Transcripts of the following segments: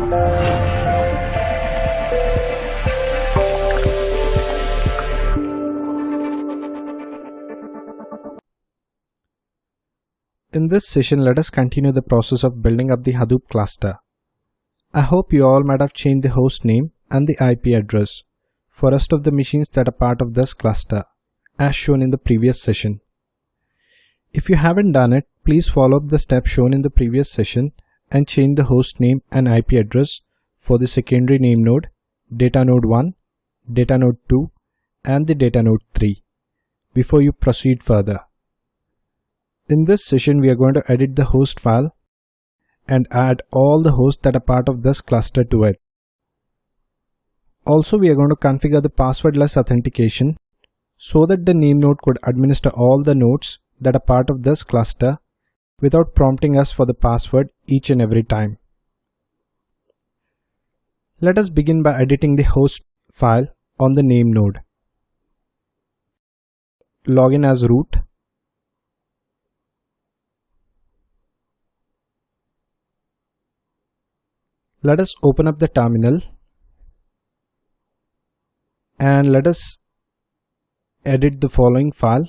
In this session, let us continue the process of building up the Hadoop cluster. I hope you all might have changed the host name and the IP address for rest of the machines that are part of this cluster, as shown in the previous session. If you haven't done it, please follow up the steps shown in the previous session and change the host name and IP address for the secondary name node, data node 1, data node 2, and the data node 3 before you proceed further. In this session, we are going to edit the host file and add all the hosts that are part of this cluster to it. Also, we are going to configure the passwordless authentication so that the name node could administer all the nodes that are part of this cluster without prompting us for the password each and every time. Let us begin by editing the host file on the name node. Log in as root. Let us open up the terminal and let us edit the following file.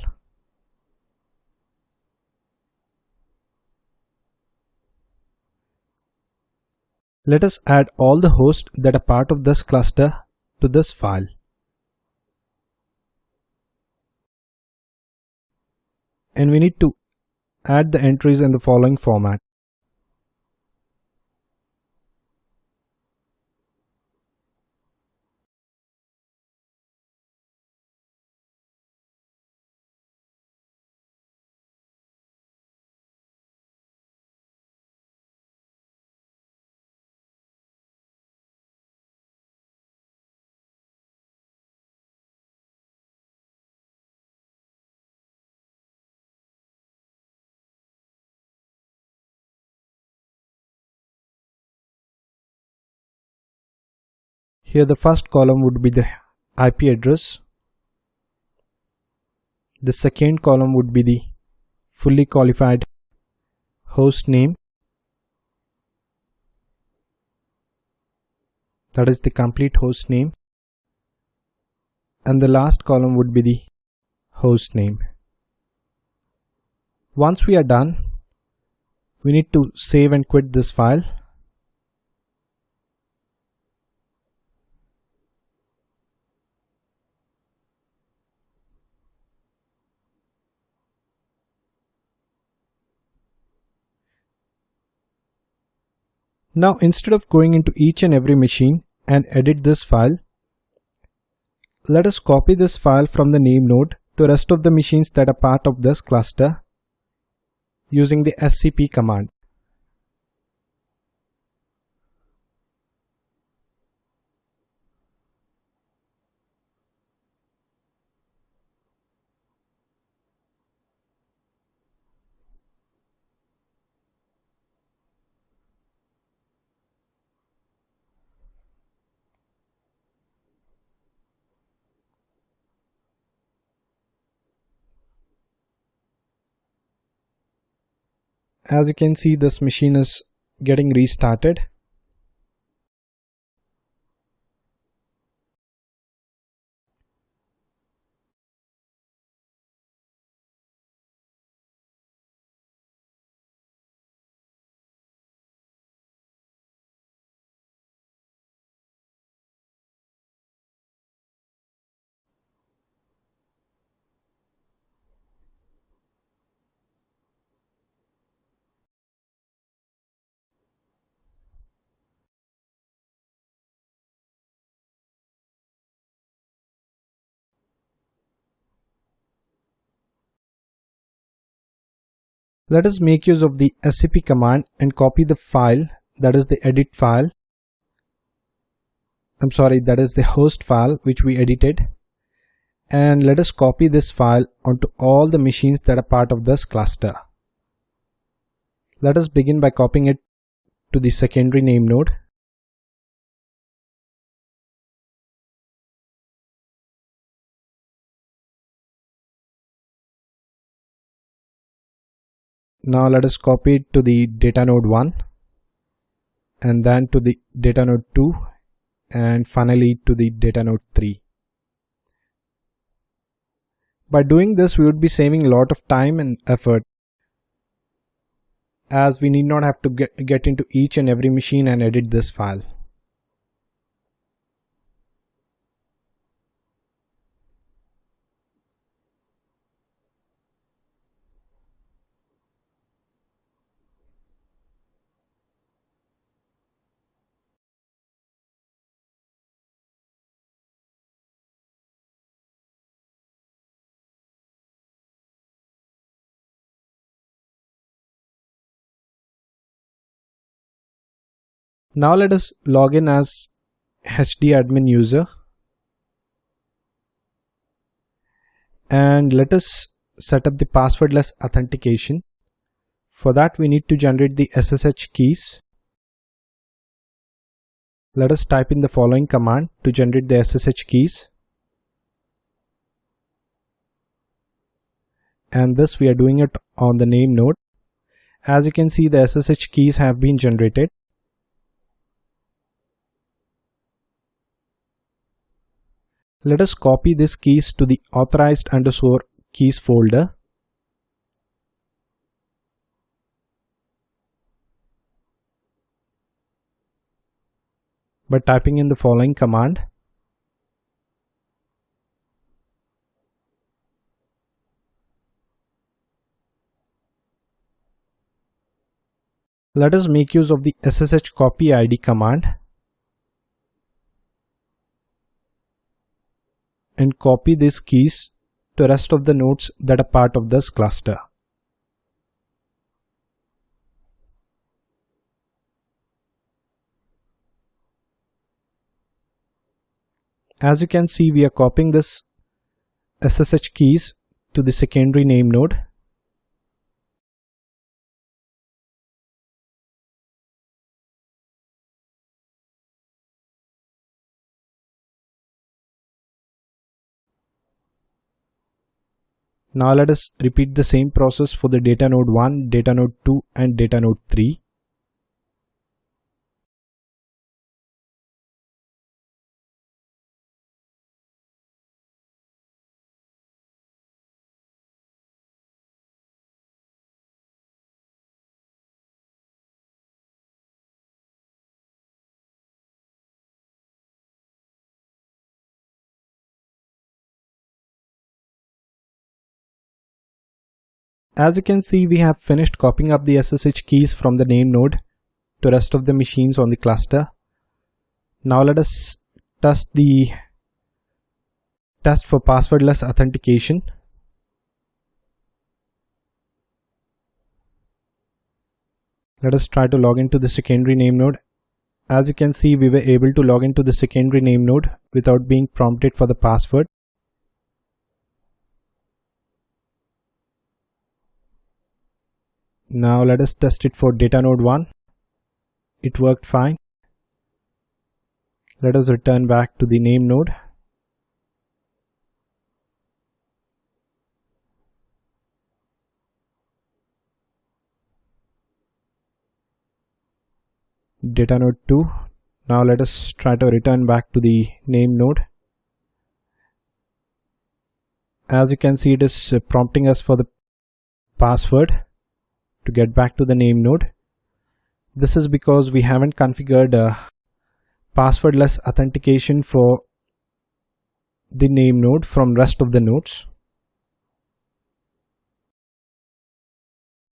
Let us add all the hosts that are part of this cluster to this file. And we need to add the entries in the following format. Here the first column would be the IP address. The second column would be the fully qualified host name. That is the complete host name. And the last column would be the host name. Once we are done, we need to save and quit this file. Now, instead of going into each and every machine and edit this file, let us copy this file from the name node to rest of the machines that are part of this cluster using the scp command. As you can see, this machine is getting restarted. Let us make use of the scp command and copy the file, that is the edit file. That is the host file which we edited. And let us copy this file onto all the machines that are part of this cluster. Let us begin by copying it to the secondary name node. Now let us copy it to the data node 1 and then to the data node 2, and finally to the data node 3. By doing this, we would be saving a lot of time and effort, as we need not have to get into each and every machine and edit this file. Now let us log in as HDadmin user, and let us set up the passwordless authentication. For that, we need to generate the SSH keys. Let us type in the following command to generate the SSH keys. And this we are doing it on the name node. As you can see, the SSH keys have been generated. Let us copy these keys to the authorized_keys folder. By typing in the following command. Let us make use of the SSH copy ID command and copy these keys to the rest of the nodes that are part of this cluster. As you can see, we are copying this SSH keys to the secondary name node. Now let us repeat the same process for the data node 1, data node 2 and data node 3. As you can see, we have finished copying up the SSH keys from the name node to the rest of the machines on the cluster. Now let us test for passwordless authentication. Let us try to log into the secondary name node. As you can see, we were able to log into the secondary name node without being prompted for the password. Now let us test it for data node 1. It worked fine. Let us return back to the name node. Data node 2. Now let us try to return back to the name node. As you can see, it is prompting us for the password to get back to the name node. This is because we haven't configured passwordless authentication for the name node from rest of the nodes.